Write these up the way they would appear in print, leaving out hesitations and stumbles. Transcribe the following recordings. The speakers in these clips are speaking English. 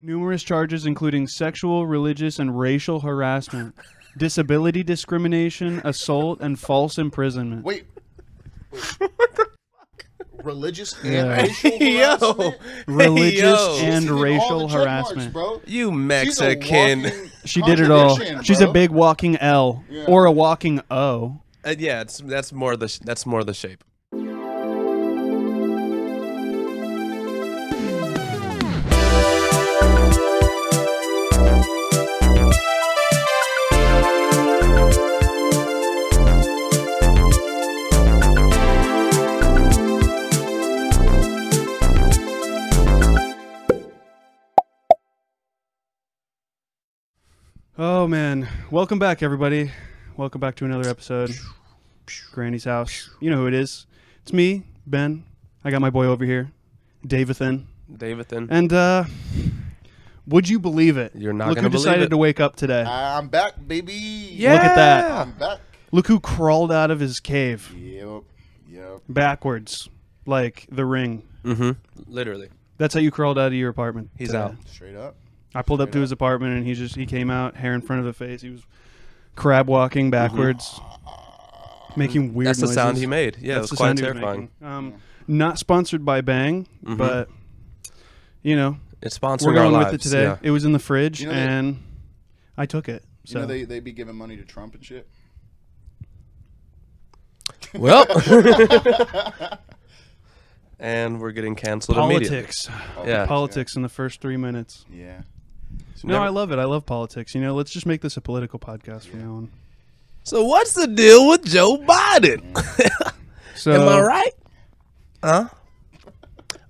Numerous charges including sexual, religious, and racial harassment, disability discrimination, assault, and false imprisonment. Wait. What the fuck? Religious and racial harassment? Religious and racial harassment. Marks, you Mexican. She did it all. She's a big walking L or a walking O. Yeah, that's more the shape. Oh man, welcome back everybody. Welcome back to another episode. Granny's house. You know who it is. It's me, Ben. I got my boy over here, Davathan. And would you believe it? You're not Look gonna who believe decided it. to wake up today. I'm back, baby. Yeah. Look at that. I'm back. Look who crawled out of his cave. Yep. Backwards, like the Ring. Mm-hmm. Literally. That's how you crawled out of your apartment. He's today. out. Straight up. I pulled up to his apartment and he came out, hair in front of the face. He was crab walking backwards, making weird noises. That's the sound he made. Yeah, That's it was quite terrifying. Not sponsored by Bang, but you know, it's sponsoring we're going our with lives. it today. Yeah. It was in the fridge and I took it. So you know they be giving money to Trump and shit. Well, and we're getting canceled immediately. Politics. Yeah. Politics in the first 3 minutes. Yeah. No, I love it. I love politics. You know, let's just make this a political podcast from now on. So what's the deal with Joe Biden? So, am I right? Huh?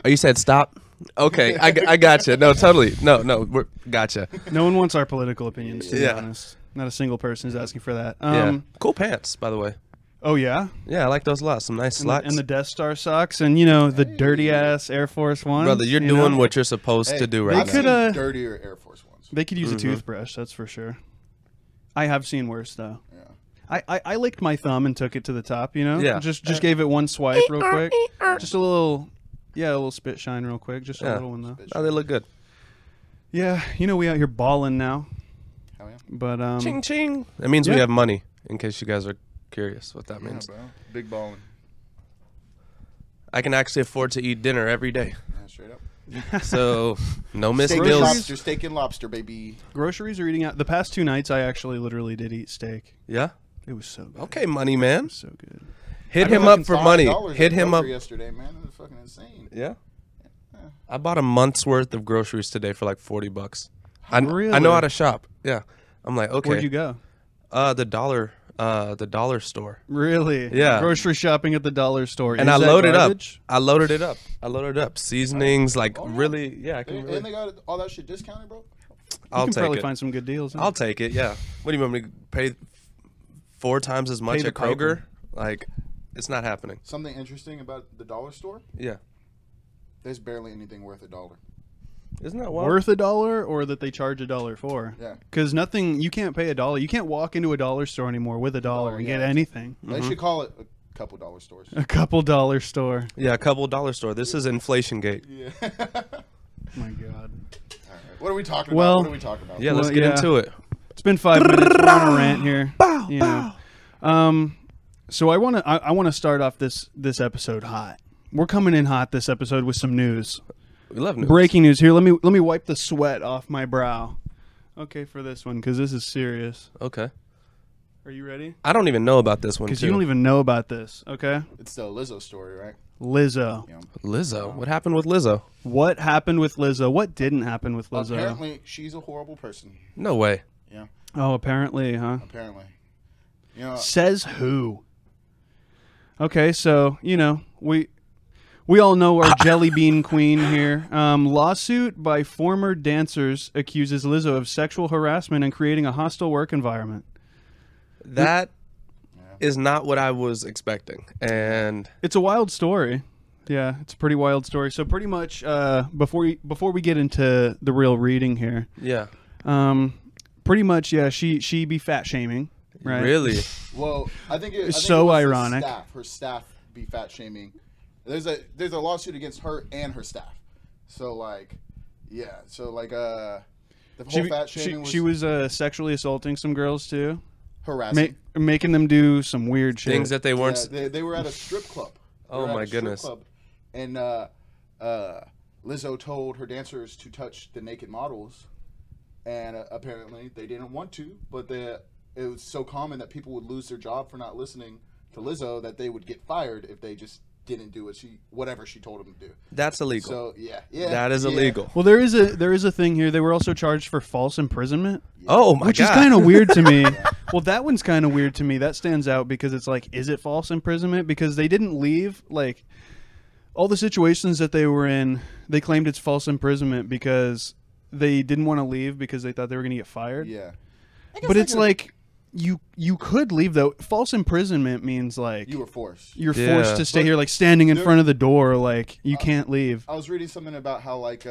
Oh, you said stop? Okay, I gotcha. No, totally. No, gotcha. No one wants our political opinions, to be Yeah. honest. Not a single person is asking for that. Yeah. Cool pants, by the way. Oh, yeah? Yeah, I like those a lot. Some nice slacks. And the Death Star socks and, you know, the dirty-ass Air Force Ones. Brother, you're doing what you're supposed to do right I've now. seen dirtier Air Force Ones. They could use a toothbrush, that's for sure. I have seen worse, though. Yeah. I licked my thumb and took it to the top, you know? Yeah. Just gave it one swipe real quick. Just a little, a little spit shine real quick. Just a little one, though. Oh, they look good. Yeah, you know, we out here balling now. Hell yeah. But, Ching, ching. That means we have money, in case you guys are curious what that means. Bro. Big ballin'. I can actually afford to eat dinner every day. Yeah, straight up. So, no missed Steak and meals. lobster, steak and lobster, baby. groceries are eating out. The past 2 nights, I actually literally did eat steak. Yeah? It was so good. Okay, money It man. was so good. Hit him up for money. $5 Hit at him up. Kroger yesterday, man. It was fucking insane. Yeah? I bought a month's worth of groceries today for like $40. Really? I know how to shop. Yeah. I'm like, okay. Where'd you go? The dollar store. Really? Yeah. Grocery shopping at the dollar store. And Is I that loaded garbage? up. I loaded it up. Seasonings, like Oh, yeah. really, yeah. I can And they got all that shit discounted, bro. I'll You can take probably it. find some good deals. Huh? I'll take it. Yeah. What do you want me to pay 4 times as much the at Kroger? piper. Like, it's not happening. Something interesting about the dollar store, Yeah. there's barely anything worth $1. Isn't that wild? Worth $1 or that they charge $1 for? Yeah. Because nothing, you can't pay $1. You can't walk into a dollar store anymore with $1 and get anything. They should call it a couple dollar stores. A couple dollar store. Yeah, a couple dollar store. This is Inflation Gate. Yeah. My God. All right. What are we talking Well- about? What are we talking about? Yeah, let's Well, get yeah. into it. It's been 5 minutes. We're on a rant here. You know. So I want to start off this episode hot. We're coming in hot this episode with some news. We love news. Breaking news here. Let me wipe the sweat off my brow. Okay, for this one because this is serious. Okay. Are you ready? I don't even know about this one, Because too. you don't even know about this. Okay. It's the Lizzo story, right? Lizzo. Yeah. Lizzo. What happened with Lizzo? What happened with Lizzo? What didn't happen with Lizzo? Apparently, she's a horrible person. No way. Yeah. Oh, apparently, huh? Apparently. You know, Says who? Okay, so, you know, we all know our jelly bean queen here. Lawsuit by former dancers accuses Lizzo of sexual harassment and creating a hostile work environment. That is not what I was expecting. And It's a wild story. Yeah, it's a pretty wild story. So pretty much, before we get into the real reading here, yeah. pretty much, yeah, she be fat shaming, right? Really? well, I think it was so her ironic. Her staff be fat shaming. There's a lawsuit against her and her staff. So like, Yeah. So like the whole fat shaming was she was sexually assaulting some girls too. harassing, making them do some weird shit. Things that they weren't. Yeah, they were at a strip club. Oh my goodness. Club, and Lizzo told her dancers to touch the naked models, and apparently they didn't want to, but it was so common that people would lose their job for not listening to Lizzo that they would get fired if they just didn't do whatever she told them to do. That's illegal. So yeah, that is illegal. Well, there is a thing here. They were also charged for false imprisonment. Yeah. Oh my god, which is kind of weird to me. Well, that one's kind of weird to me. That stands out because it's like, is it false imprisonment? Because they didn't leave. Like all the situations that they were in, they claimed it's false imprisonment because they didn't want to leave because they thought they were going to get fired. Yeah, but it's like. You could leave though. False imprisonment means like you were forced. You're forced to stay here, like standing in front of the door, like you can't leave. I was reading something about how like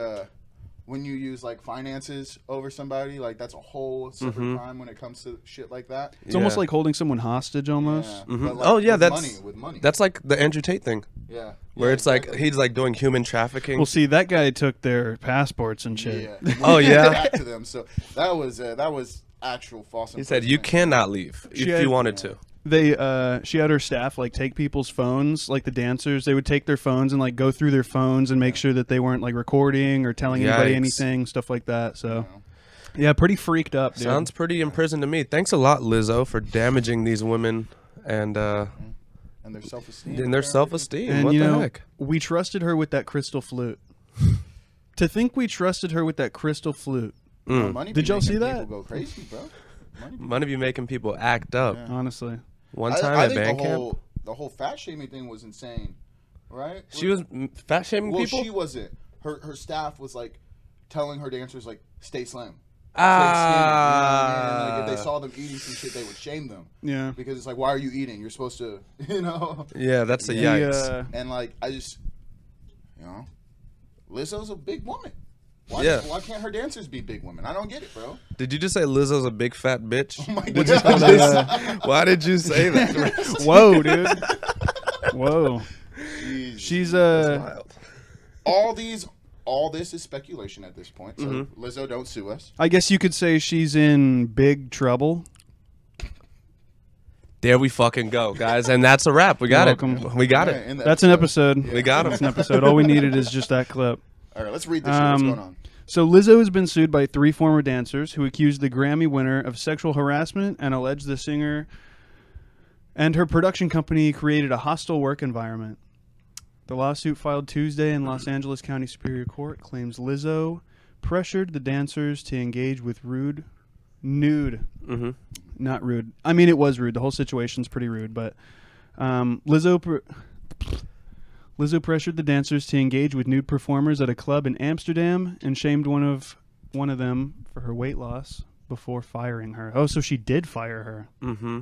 when you use like finances over somebody, like that's a whole separate crime when it comes to shit like that. It's almost like holding someone hostage, almost. Yeah. But, like, oh yeah, with money. That's like the Andrew Tate thing. Yeah, where it's like he's like doing human trafficking. Well, see, that guy took their passports and shit. Yeah. Oh yeah, back to them. So that was actual false. He said you cannot leave if you wanted to. She had her staff like take people's phones, like the dancers. They would take their phones and like go through their phones and make sure that they weren't like recording or telling anybody anything, stuff like that. So, yeah, pretty freaked up. Dude. Sounds pretty imprisoned to me. Thanks a lot, Lizzo, for damaging these women and their self-esteem. And their self-esteem. And what you the know, heck? We trusted her with that crystal flute. To think we trusted her with that crystal flute. Money Did y'all see that? Go crazy, bro. Money be making people act up. Yeah. Honestly, one time at band camp, the whole fat shaming thing was insane, right? She was fat shaming people. Well, she wasn't. Her staff was like telling her dancers like stay slim. Ah. Like if they saw them eating some shit, they would shame them. Yeah. Because it's like, why are you eating? You're supposed to, you know. Yeah, that's a yikes. And like, I just, Lizzo's a big woman. Why can't her dancers be big women? I don't get it, bro. Did you just say Lizzo's a big fat bitch? Oh my God. Why did you say that? Whoa, dude. Whoa. Jeez. She's wild. All this is speculation at this point. So Lizzo, don't sue us. I guess you could say she's in big trouble. There we fucking go, guys, and that's a wrap. We got it. We got it. That's an episode. Yeah. We got it. That's an episode. All we needed is just that clip. All right, let's read this shit. What's going on? So Lizzo has been sued by 3 former dancers who accused the Grammy winner of sexual harassment and alleged the singer and her production company created a hostile work environment. The lawsuit filed Tuesday in Los Angeles County Superior Court claims Lizzo pressured the dancers to engage with nude. Not rude. I mean, it was rude. The whole situation's pretty rude, but Lizzo pressured the dancers to engage with nude performers at a club in Amsterdam and shamed one of them for her weight loss before firing her. Oh, so she did fire her.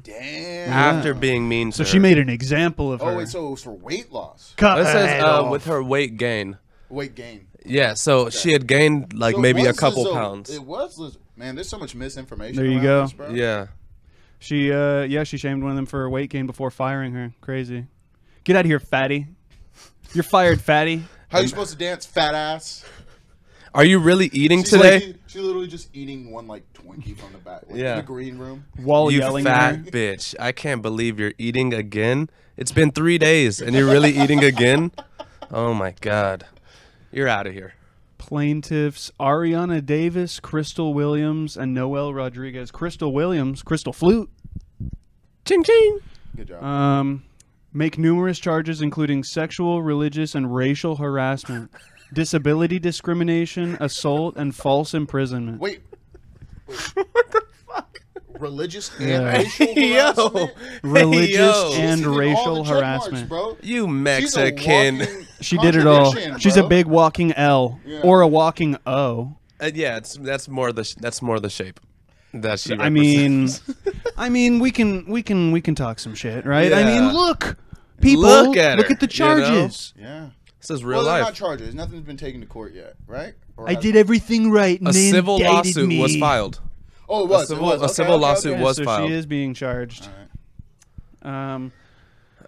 Damn. After being mean to her. So she made an example of her. Oh, wait, so it was for weight loss. It says with her weight gain. Weight gain. Yeah, so she had gained like maybe a couple pounds. It was Lizzo. Man, there's so much misinformation. There you go. This, bro. Yeah. She shamed one of them for her weight gain before firing her. Crazy. Get out of here, fatty. You're fired, fatty. How are you supposed to dance, fat ass? Are you really eating today? She's literally just eating one like Twinkie from the back, in the green room. While you yelling fat at her. bitch. I can't believe you're eating again. It's been 3 days and you're really eating again? Oh my God. You're out of here. Plaintiffs Ariana Davis, Crystal Williams, and Noel Rodriguez. Crystal Williams, Crystal Flute. Ching ching. Good job. Make numerous charges including sexual, religious, and racial harassment, disability discrimination, assault, and false imprisonment. Wait. What the fuck? Religious and racial harassment? Religious and She's racial all the check marks, harassment. bro. You Mexican. She did it all. She's a bro. big walking L or a walking O. Yeah, that's more the shape that she I mean, represents. we can talk some shit, right? Yeah. I mean, look, people, Look at her, the charges. Yeah. This is real They're life. not charges. Nothing's been taken to court yet, right? Or I did everything right. And A they civil indicted lawsuit me. was filed. Oh, it was. A civil lawsuit was so filed. she is being charged. All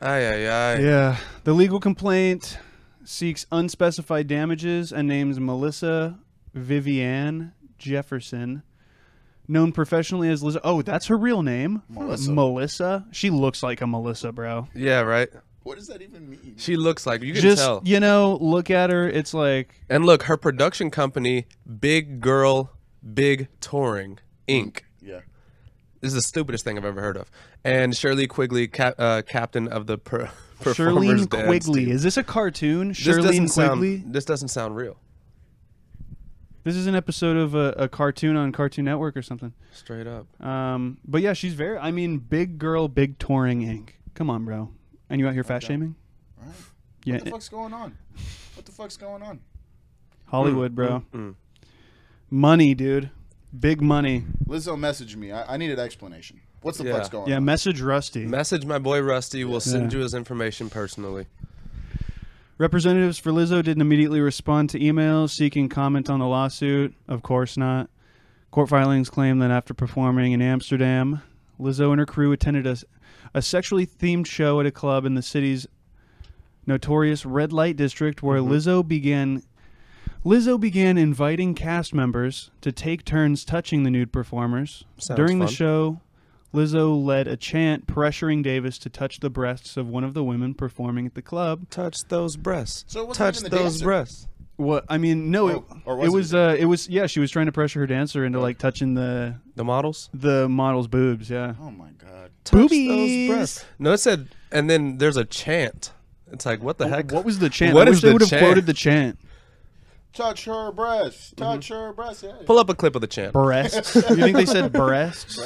right. Yeah. The legal complaint seeks unspecified damages and names Melissa Vivienne Jefferson, known professionally as Lizzo. Oh, that's her real name? Melissa? She looks like a Melissa, bro. Yeah, right? What does that even mean? She looks like, you can Just, tell. you know, look at her. It's like... And look, her production company, Big Girl, Big Touring, Inc. Yeah. This is the stupidest thing I've ever heard of. And Shirley Quigley, captain of the performers Shirlene dance Quigley. team. Is this a cartoon? This Shirlene Quigley? This doesn't sound real. This is an episode of a cartoon on Cartoon Network or something. Straight up. But yeah, she's very... I mean, Big Girl, Big Touring Inc. Come on, bro. And you out here fat shaming? Right. Yeah. What the fuck's going on? What the fuck's going on? Hollywood, bro. Money, dude. Big money. Lizzo messaged me. I needed explanation. What's the fuck's going on? Yeah, message Rusty. Message my boy Rusty. We'll send you his information personally. Representatives for Lizzo didn't immediately respond to emails seeking comment on the lawsuit. Of course not. Court filings claim that after performing in Amsterdam, Lizzo and her crew attended a sexually themed show at a club in the city's notorious red light district where Lizzo began inviting cast members to take turns touching the nude performers. During the show, Lizzo led a chant pressuring Davis to touch the breasts of one of the women performing at the club. Touch those breasts. So it wasn't touch even the those dancer. breasts. What I mean, no, it was yeah. She was trying to pressure her dancer into like touching the models, model's boobs. Yeah. Oh my god. Touch Boobies. those breasts. No, it said, and then there's a chant. It's like, what the heck? What was the chant? What I is wish they the would have chant? quoted the chant. Touch her breasts. Touch her breasts. Yeah. Pull up a clip of the chant. Breasts. You think they said breasts?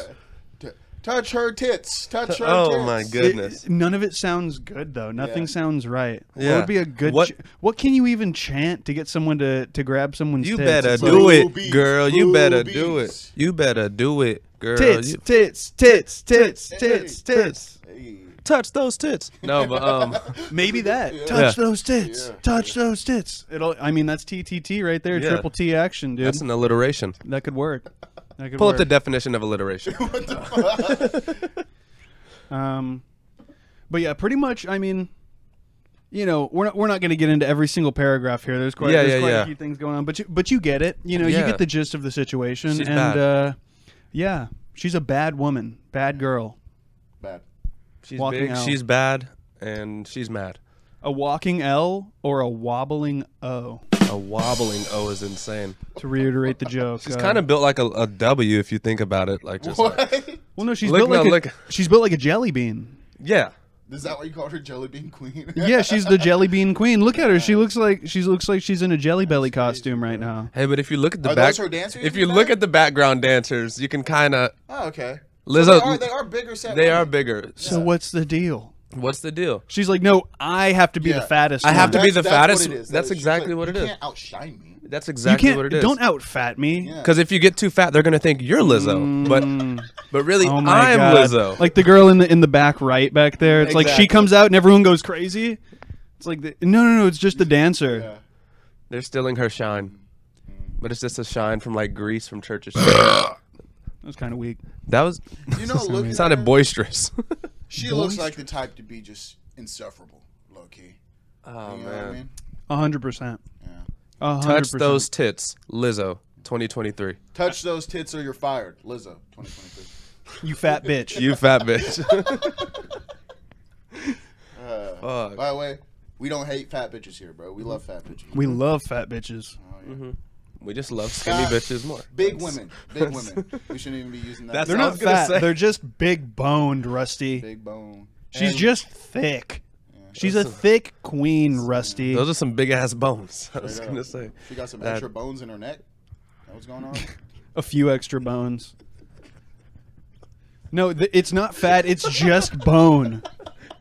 Touch her tits. Touch her tits. Oh my goodness. None of it sounds good though. Nothing sounds right. Yeah. What would be a good? What can you even chant to get someone to grab someone's You tits? better It's do like, it, girl. You better do it. You better do it, girl. Tits, You- tits, tits, tits, tits, tits. Hey. Touch those tits. No, but Maybe that. Yeah. Touch Yeah. those tits. Yeah. Touch those tits. I mean, that's TTT right there. Yeah. Triple T action, dude. that's an alliteration. That could work. That could Pull work. up the definition of alliteration. But yeah, pretty much. I mean, you know, we're not going to get into every single paragraph here. There's quite a few things going on, but you get it. You know, you Yeah. get the gist of the situation. She's and bad. Yeah, she's a bad woman, bad girl, Bad. She's Walking big, out. she's bad, and she's mad. a walking L or a wobbling O. A wobbling O is insane. To reiterate the joke, She's kind of built like a W if you think about it. Like just like, What? well, no, she's Look, built like no, look. she's built like a jelly bean. yeah. Is that why you called her Jelly Bean Queen? Yeah, she's the jelly bean queen. Look at her; she looks like she's in a Jelly Belly costume right now. Hey, but if you look at the Are back, those her dancers if in you the look back? at the background dancers, you can kind of Oh, okay. Lizzo. So they are bigger set. They women. are bigger. So what's the deal? What's the deal? She's like, no, I have to be the Yeah. fattest. I have one. to be the That's fattest. what it is. That's She's exactly like, what it you is. can't outshine me. That's You exactly can't. what it is. Don't out fat me. Yeah. Because if you get too fat, they're gonna think you're Lizzo. But really, Oh my I'm God. Lizzo. Like the girl in the back right back there. It's like she Exactly. comes out and everyone goes crazy. It's like no. It's just the dancer. Yeah. They're stealing her shine. But it's just a shine from like Grease from Church's. That was kind of weak. That was You know, look. it sounded boisterous. She looks like the type to be just insufferable, low key. Oh You know what I mean? 100%. Yeah. 100%. Touch those tits, Lizzo, 2023. Touch those tits or you're fired, Lizzo, 2023. You fat bitch. You fat bitch. Fuck. By the way, we don't hate fat bitches here, bro. We love fat bitches. We love fat bitches. Oh, yeah. We just love skinny bitches more. Big women. Big women. We shouldn't even be using that. That's They're I not was gonna fat. say. They're just big boned, Rusty. Big bone. She's And- just thick. She's a thick queen, Rusty. Those are some big ass bones. I was Straight gonna up. say. She got some That- extra bones in her neck. That what's going on? A few extra bones. No, it's not fat. It's just bone.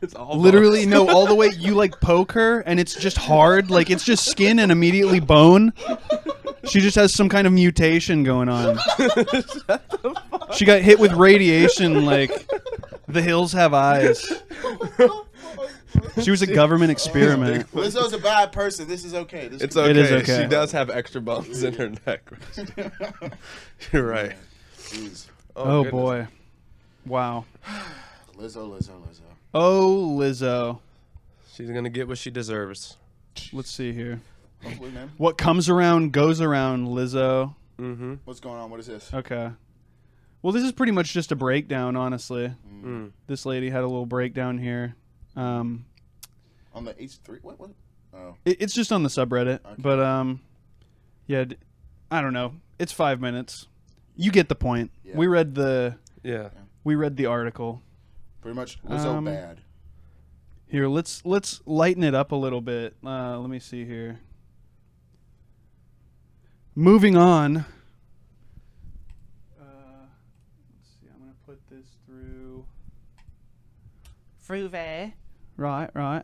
It's all Literally, no, all the way. You like poke her, and it's just hard. Like it's just skin and immediately bone. She just has some kind of mutation going on. She got hit with radiation. Like the hills have eyes. She was a government experiment. Lizzo's a bad person. This is okay. This It's is okay. It is okay. She does have extra bones in her neck. You're right. Jeez. Oh goodness. boy. Wow. Lizzo. Oh, Lizzo. She's gonna get what she deserves. Let's see here. Hopefully, man. What comes around goes around, Lizzo. Mm-hmm. What's going on? What is this? Okay. Well, this is pretty much just a breakdown, honestly. This lady had a little breakdown here. On the H3? What? Oh. It's just on the subreddit. Okay. But, yeah, I don't know. It's 5 minutes. You get the point. Yeah. We read the article. Pretty much Lizzo bad. Here, let's lighten it up a little bit. Let me see here. Moving on. Let's see. I'm gonna put this through. Fruve. Right.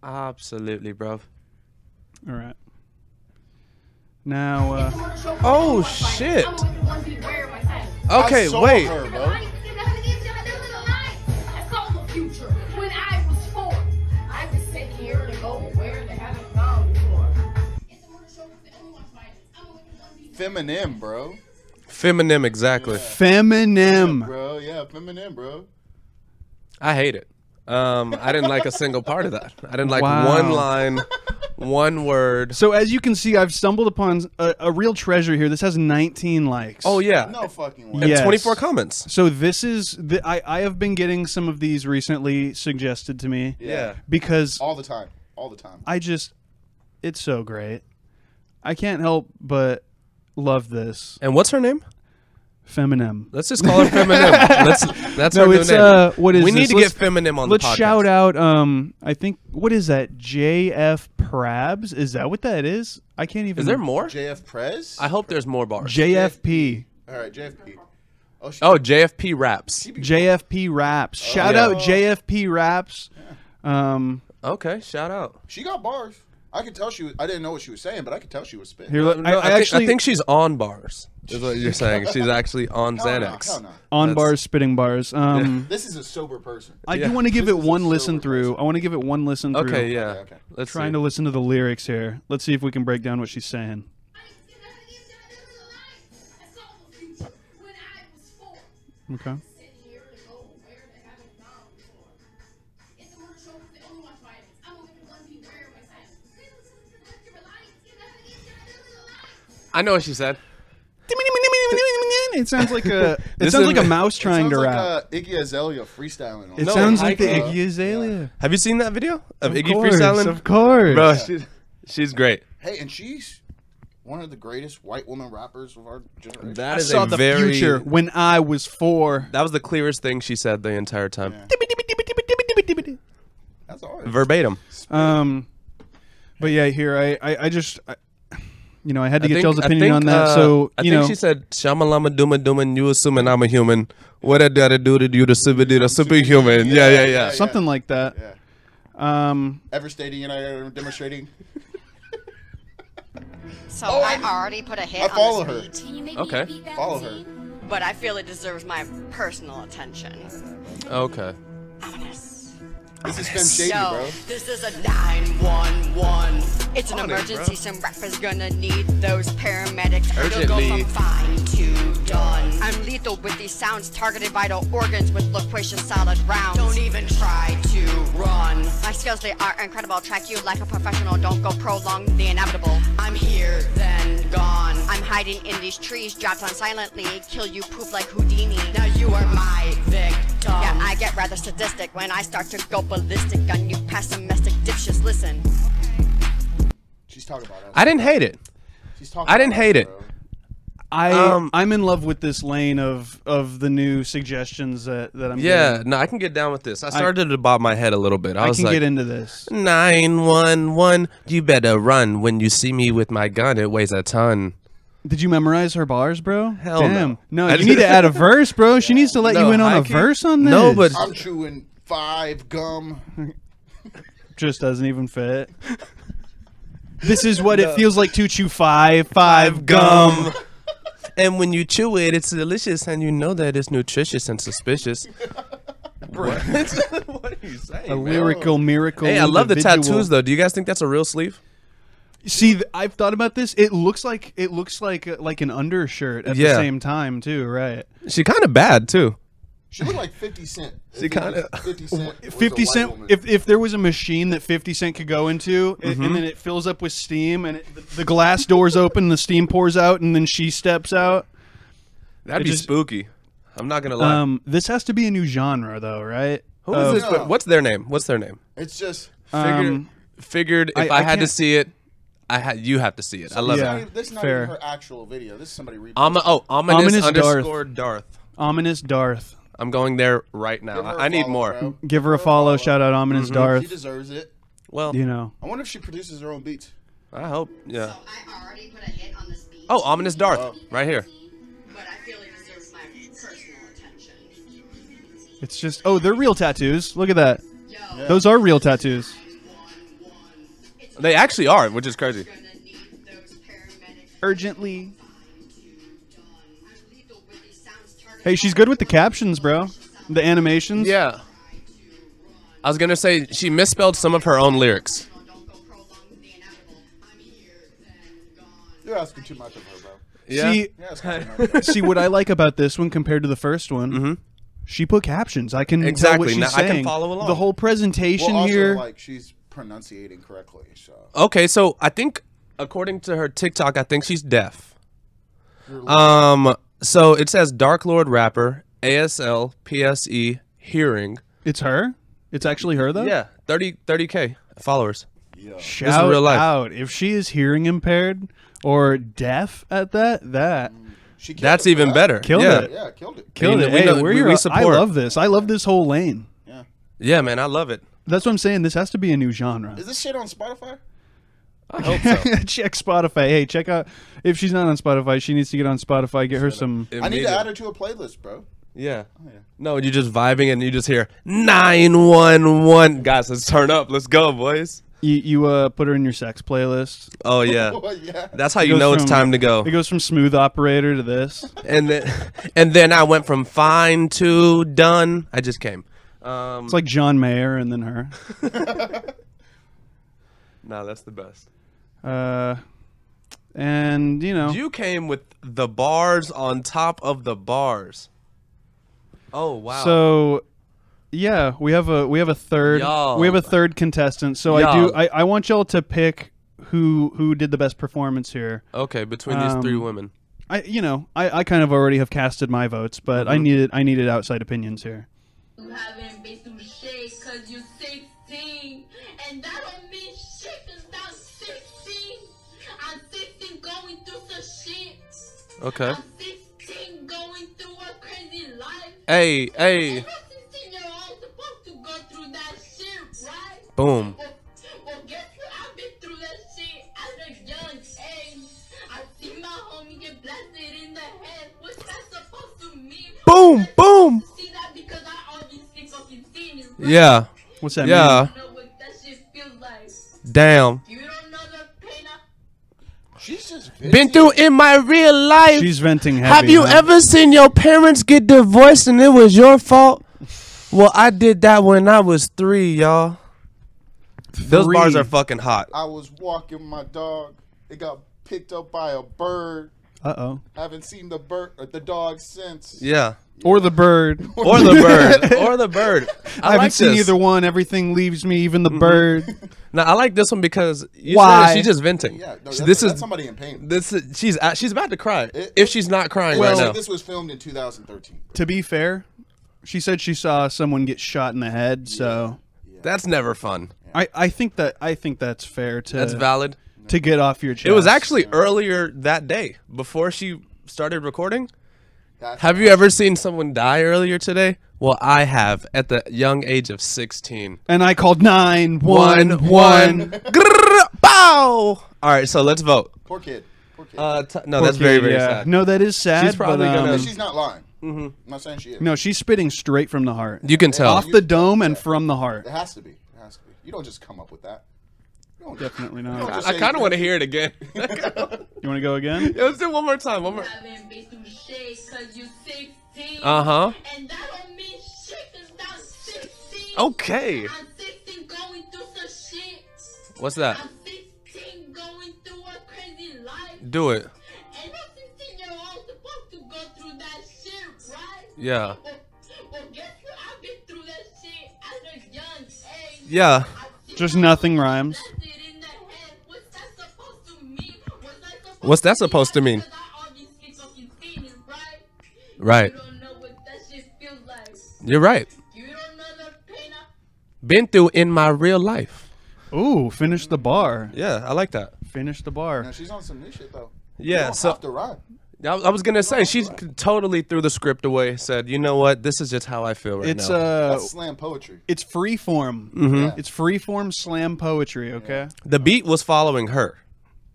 Absolutely, bruv. All right. Now. Oh shit. Okay, wait. Her, bro. Feminem, bro. Feminem, exactly. Yeah. Feminem, bro. Yeah, Feminem, bro. I hate it. I didn't like a single part of that. I didn't like one line, one word. So as you can see, I've stumbled upon a real treasure here. This has 19 likes. Oh yeah, no fucking way. And 24 comments. So this is I have been getting some of these recently suggested to me. Yeah, because all the time. It's so great. I can't help but love this. And what's her name? Feminem. Let's just call her Feminem. That's her new name. What is we this? need to get Feminem on the podcast. Let's shout out. I think what is that? JF Prabs? Is that what that is? I can't even. Is there more? JF Prez? I hope there's more bars. JFP. All right, JFP. Oh, JFP Raps. JFP Raps. Shout out JFP Raps. Yeah. Okay, shout out. She got bars. I could tell I didn't know what she was saying, but I could tell she was spitting. Here, I think she's on bars. Is what you're saying. She's actually on Xanax. No. On bars, spitting bars. This is a sober person. I do want to give it one listen through. I want to give it one listen through. Okay, yeah. Okay. Let's trying to listen to the lyrics here. Let's see if we can break down what she's saying. Okay. I know what she said. It sounds like a mouse trying to rap. It sounds like Iggy Azalea freestyling. It sounds like the Iggy Azalea. Yeah. Have you seen that video of Iggy freestyling? Of course, bro. She's great. Hey, and she's one of the greatest white woman rappers of our generation. That I is saw the future when I was 4. That was the clearest thing she said the entire time. Yeah. That's all right. Verbatim. But yeah, here I just. I had to get Joel's opinion on that. So I think she said, "Shamalama duma duma, and you assuming I'm a human. What I gotta do to you to superhuman." Yeah. Something like that. Yeah. Ever stating and I demonstrating. So I already put a hit on this beat. Okay. Follow her. But I feel it deserves my personal attention. Okay. This is Fem Shady, bro. This is a 911. It's an emergency. Some rappers gonna need those paramedics. Urgently. It'll go from fine to done. I'm lethal with these sounds, targeted vital organs with loquacious solid rounds. Don't even try to run. My skills, they are incredible. Track you like a professional. Don't go prolong the inevitable. I'm here, then gone. I'm hiding in these trees, dropped on silently. Kill you, poop like Houdini. Now you are my victim. Yeah, I get rather sadistic when I start to go ballistic on you pessimistic dipshits. Listen. She's talking about us. I didn't hate it. I didn't hate it. I'm in love with this lane of the new suggestions that I'm getting. No, I can get down with this. I started to bob my head a little bit. I was can like, get into this. 911, you better run. When you see me with my gun, it weighs a ton. Did you memorize her bars, bro? Hell Damn. No, you need to add a verse, bro. She needs to let you in on a verse on this. No, but I'm chewing 5 gum. Just doesn't even fit. This is what it feels like to chew 5 gum. And when you chew it, it's delicious, and you know that it's nutritious and suspicious. What? What are you saying? A lyrical miracle. Hey, I love the individual. tattoos, though. Do you guys think that's a real sleeve? See, I've thought about this. It looks like an undershirt at the same time, too, right? She kind of bad too. She looked like 50 Cent. She kind of 50 Cent. 50 Cent. If there was a machine that 50 Cent could go into, and then it fills up with steam, and the glass doors open, the steam pours out, and then she steps out. That'd be spooky. I'm not gonna lie. This has to be a new genre, though, right? Who is this? What's their name? What's their name? It's just figured if I had to see it, you have to see it. I love it. This is not even her actual video. This is somebody reading. Ominous underscore Darth. Ominous Darth. I'm going there right now. I need more. Bro. Give her a follow. Shout out Ominous Darth. She deserves it. Well, you know. I wonder if she produces her own beats. I hope. Yeah. So I already put a hit on this beat. Oh, Ominous Darth, right here. But I feel it deserves my personal attention. It's just they're real tattoos. Look at that. Yo, Those are real tattoos. They actually are, which is crazy. Urgently. Hey, she's good with the captions, bro. The animations. Yeah. I was gonna say she misspelled some of her own lyrics. You're asking too much of her, bro. Yeah. See what I like about this one compared to the first one. She put captions. I can tell what she's now saying. I can follow along. The whole presentation also, here. like she's pronunciating correctly. So. Okay, so I think according to her TikTok, I think she's deaf. So it says Dark Lord rapper, ASL, PSE, hearing. It's her? It's actually her, though? Yeah, 30K followers. Yeah. Shout real life. out. If she is hearing impaired or deaf at that. That's even better. Killed it. Yeah, killed it. Killed it. Hey, we support. I love this. I love this whole lane. Yeah. Yeah, man, I love it. That's what I'm saying. This has to be a new genre. Is this shit on Spotify? I hope so. Check Spotify. Hey, check out. If she's not on Spotify, she needs to get on Spotify. Get her some. I need to add her to a playlist, bro. Yeah. Oh, yeah. No, you're just vibing and you just hear 911. Guys, let's turn up. Let's go, boys. You put her in your sex playlist. Oh yeah. Yeah. That's how you know it's time to go. It goes from smooth operator to this. And then I went from fine to done. I just came. It's like John Mayer and then her. No, that's the best. And you know, You came with the bars on top of the bars. Oh wow. so yeah, we have a third Y'all. we have a third contestant. So Y'all. I want y'all to pick who did the best performance here. Okay, between these three women. I kind of already have casted my votes, but I needed outside opinions here. You haven't been through shit cause you're 16. And that don't mean shit cause I'm 16. I'm 16 going through some shit. Okay. I'm 16 going through a crazy life. Hey. And I'm 16-year-old supposed to go through that shit, right? Boom. Well, guess what? I've been through that shit at a young age. I see my homie get blasted in the head. What's that supposed to mean? Boom. Boom. See that because I obviously fucking seen it. Yeah. What's that Yeah. mean? You know what that shit feels like. Damn. You don't know the pain She's just Been through in my real life. She's venting heavy. Have you huh? ever seen your parents get divorced and it was your fault? Well, I did that when I was 3, y'all. Those 3. bars are fucking hot. I was walking my dog. It got picked up by a bird. Uh-oh. Haven't seen the dog since. Yeah. Or the bird. Or the bird. Or the bird. I haven't like seen this. either one. Everything leaves me, even the bird. Now I like this one because Why? she's just venting. Yeah, no, This that's is somebody in pain. she's about to cry if she's not crying Well, right now. this was filmed in 2013. To be fair, she said she saw someone get shot in the head, so That's never fun. I think that's fair to That's valid. to get off your chest. It was actually earlier that day before she started recording. That's Have you ever seen someone die earlier today? Well, I have at the young age of 16. and I called 911. Grrr, bow. All right, so let's vote. Poor kid. Poor kid. No, that's very, very sad. No, that is sad. She's probably but, gonna- But she's not lying. I'm not saying she is. No, she's spitting straight from the heart. You can tell. Off the dome and from the heart. It has to be. It has to be. You don't just come up with that. You don't Definitely you don't not. just I say- kind of want to hear it again. You want to go again? Yeah, let's do it one more time. One more. haven't been through shit cause you're 16. Uh-huh. And that don't mean shit cause I'm 16. Okay. I'm 16 going through some shit. What's that? I'm 16 going through a crazy life. Do it. And I'm 16-year-old supposed to go through that shit, right? Yeah. Well, Yeah. Just nothing rhymes. What's that supposed to mean? Right. You're right. Been through in my real life. Ooh, finish the bar. Yeah, I like that. Finish the bar. Now, she's on some new shit though. Yeah, You don't so have to rhyme. I was gonna say she totally threw the script away. Said, you know what, this is just how I feel right It's now. That's slam poetry. it's free form. Yeah. It's free form slam poetry. Okay, The beat was following her,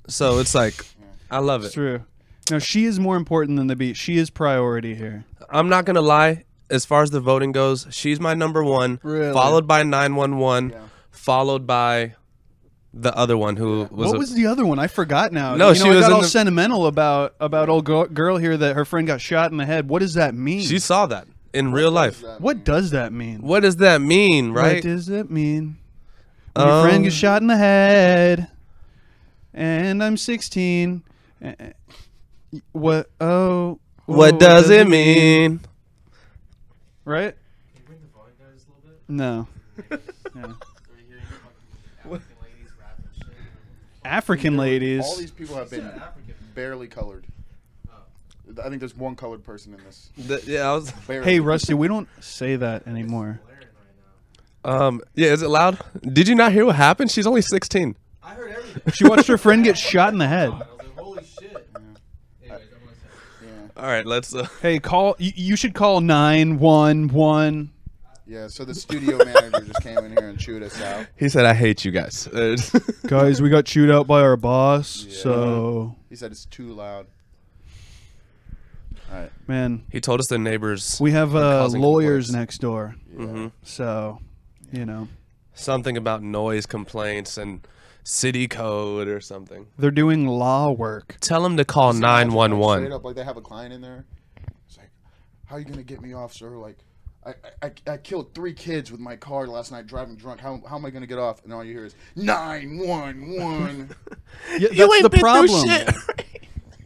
so it's like, I love it's it. true. No, she is more important than the beat. She is priority here. I'm not gonna lie. As far as the voting goes, she's my number one, Really? followed by 911, Yeah. followed by the other one who was. What was the other one? I forgot now. No, she I was got in all the- sentimental about old girl here that her friend got shot in the head. What does that mean? She saw that in real life. What does that mean? What does that mean, What right? does it mean? When your friend gets shot in the head, and I'm 16. What? Oh. What does it mean? Right? No. Yeah. African ladies. All these people have been barely colored. I think there's one colored person in this. Yeah, I was. Barely. Hey, Rusty, we don't say that anymore. Yeah, is it loud? Did you not hear what happened? She's only 16. I heard everything. She watched her friend get shot in the head. I was like, holy shit. Anyways, I'm gonna say. Yeah. All right, let's. Hey, call. You should call 911. Yeah, so the studio manager just came in here and chewed us out. He said, "I hate you guys." Guys, we got chewed out by our boss. Yeah. So, He said it's too loud. All right. man, He told us the neighbors. we have causing lawyers complaints. next door. Mhm. So, you know, Something about noise complaints and city code or something. they're doing law work. Tell them to call Just imagine, like, 911. Straight up, like they have a client in there. It's like, how are you gonna get me off, sir? Like, I killed 3 kids with my car last night driving drunk. How am I gonna get off? And all you hear is 911. Yeah, that's the problem.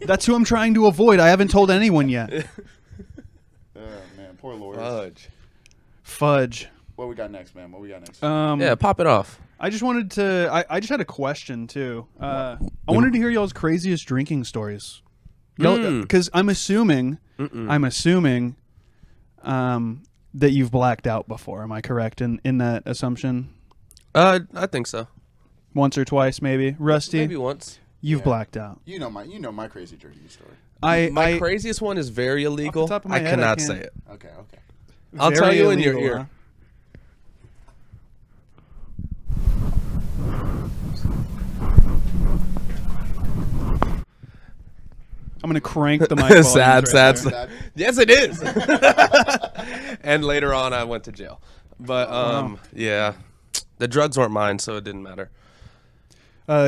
That's who I'm trying to avoid. I haven't told anyone yet. Oh man, poor lawyers. Fudge. What we got next, man? What we got next? Yeah, pop it off. I just wanted to. I just had a question too. I wanted to hear y'all's craziest drinking stories. Because I'm assuming, that you've blacked out before. Am I correct in that assumption? I think so. Once or twice, maybe. Rusty, Maybe once. you've blacked out. you know my crazy drinking story. My craziest one is very illegal. top of my I head, I cannot can't- say it. Okay. I'll tell Very you in your illegal, ear. huh? I'm gonna crank the mic. Sad. Sad. Yes, it is. And later on, I went to jail. But yeah, the drugs weren't mine, so it didn't matter.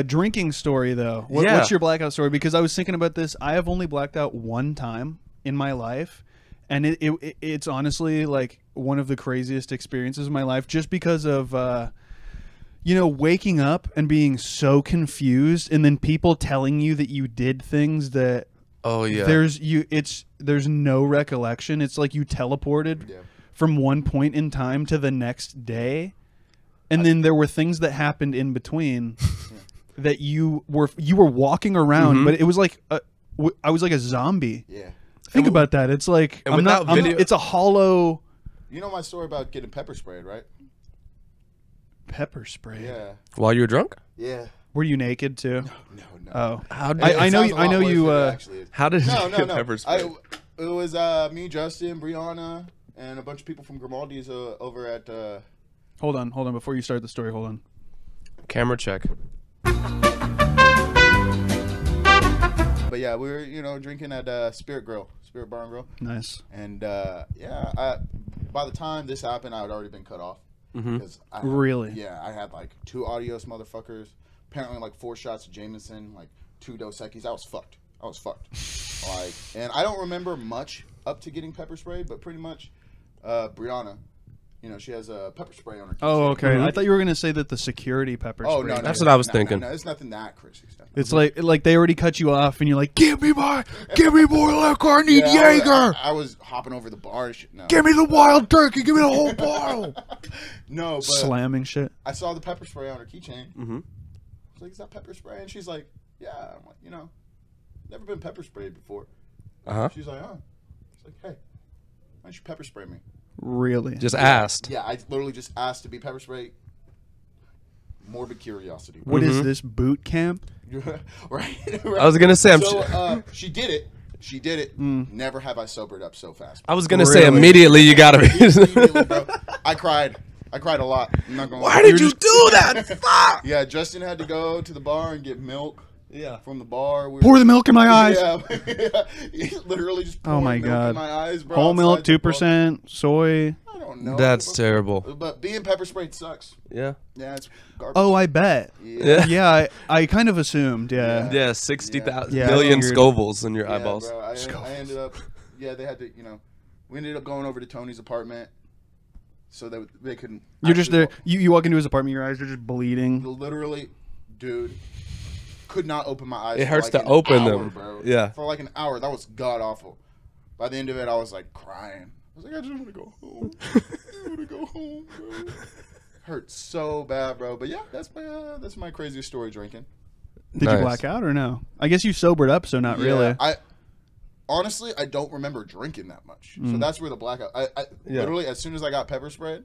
Drinking story though. Yeah. What's your blackout story? Because I was thinking about this. I have only blacked out one time in my life, and it's honestly like one of the craziest experiences of my life, just because of waking up and being so confused, and then people telling you that you did things that Oh yeah. there's no recollection. It's like you teleported from one point in time to the next day, and then there were things that happened in between that you were walking around, but it was like I was like a zombie. Yeah. Think about that. It's like and without video- it's a hollow You know my story about getting pepper sprayed, right? pepper spray. Yeah. While you were drunk? Yeah. Were you naked too? No. Oh, How did I know It you. sounds a I lot know worse you. than it actually is. How did you No. get pepper spray? It was me, Justin, Brianna, and a bunch of people from Grimaldi's over at. Hold on. Before you start the story, hold on. Camera check. But yeah, we were drinking at Spirit Bar and Grill, Nice. and by the time this happened, I had already been cut off. Because Really? Yeah, I had like 2 Adios motherfuckers, apparently like 4 shots of Jameson, like 2 Dos Equis. I was fucked. Like, and I don't remember much up to getting pepper sprayed, but pretty much, Brianna You know, she has a pepper spray on her. Oh, okay. Mm-hmm. I thought you were gonna say that the security pepper spray. Oh no, That's what I was thinking. No, it's nothing that crazy stuff. It's like they already cut you off, and you're like, give me more liquor. I need Jaeger. I was hopping over the bar and shit. No. Give me the wild turkey. Give me the whole bottle. No, but Slamming shit. I saw the pepper spray on her keychain. Mm-hmm. I was like, is that pepper spray? And she's like, yeah. I'm like, you know, never been pepper sprayed before. She's like, oh. She's like, hey, why don't you pepper spray me? Really? Just asked. Yeah, I literally just asked to be pepper sprayed. Morbid curiosity. What is this, boot camp? right? I was gonna say, she did it. She did it. Never have I sobered up so fast. I was gonna say immediately you gotta be. Immediately, bro. I cried a lot. I'm not gonna lie. Why did you do that? Fuck. Yeah, Justin had to go to the bar and get milk. Yeah. From the bar. Pour the milk in my eyes. Yeah. He literally just poured oh my milk god. in my eyes, bro. Whole milk, 2%, soy. I don't know. That's terrible. But being pepper sprayed sucks. Yeah. Yeah, it's garbage. Oh, I bet. Yeah. Yeah, I kind of assumed. Yeah. Yeah, 60,000 Yeah, million I figured. Scovilles in your Yeah, eyeballs. bro, I ended up. Yeah, they had to. You know, we ended up going over to Tony's apartment, so that they couldn't. You're just actually there. You walk into his apartment, your eyes are just bleeding. Literally, dude, could not open my eyes. It for hurts like to an open hour, them. bro. Yeah. For like an hour, that was god awful. By the end of it, I was like crying. I was like, I just want to go home. I want to go home, bro. Hurt so bad, bro. But yeah, that's my craziest story drinking. Did you black out or no? I guess you sobered up, so not really. Honestly, I don't remember drinking that much. So that's where the blackout. Literally, as soon as I got pepper sprayed.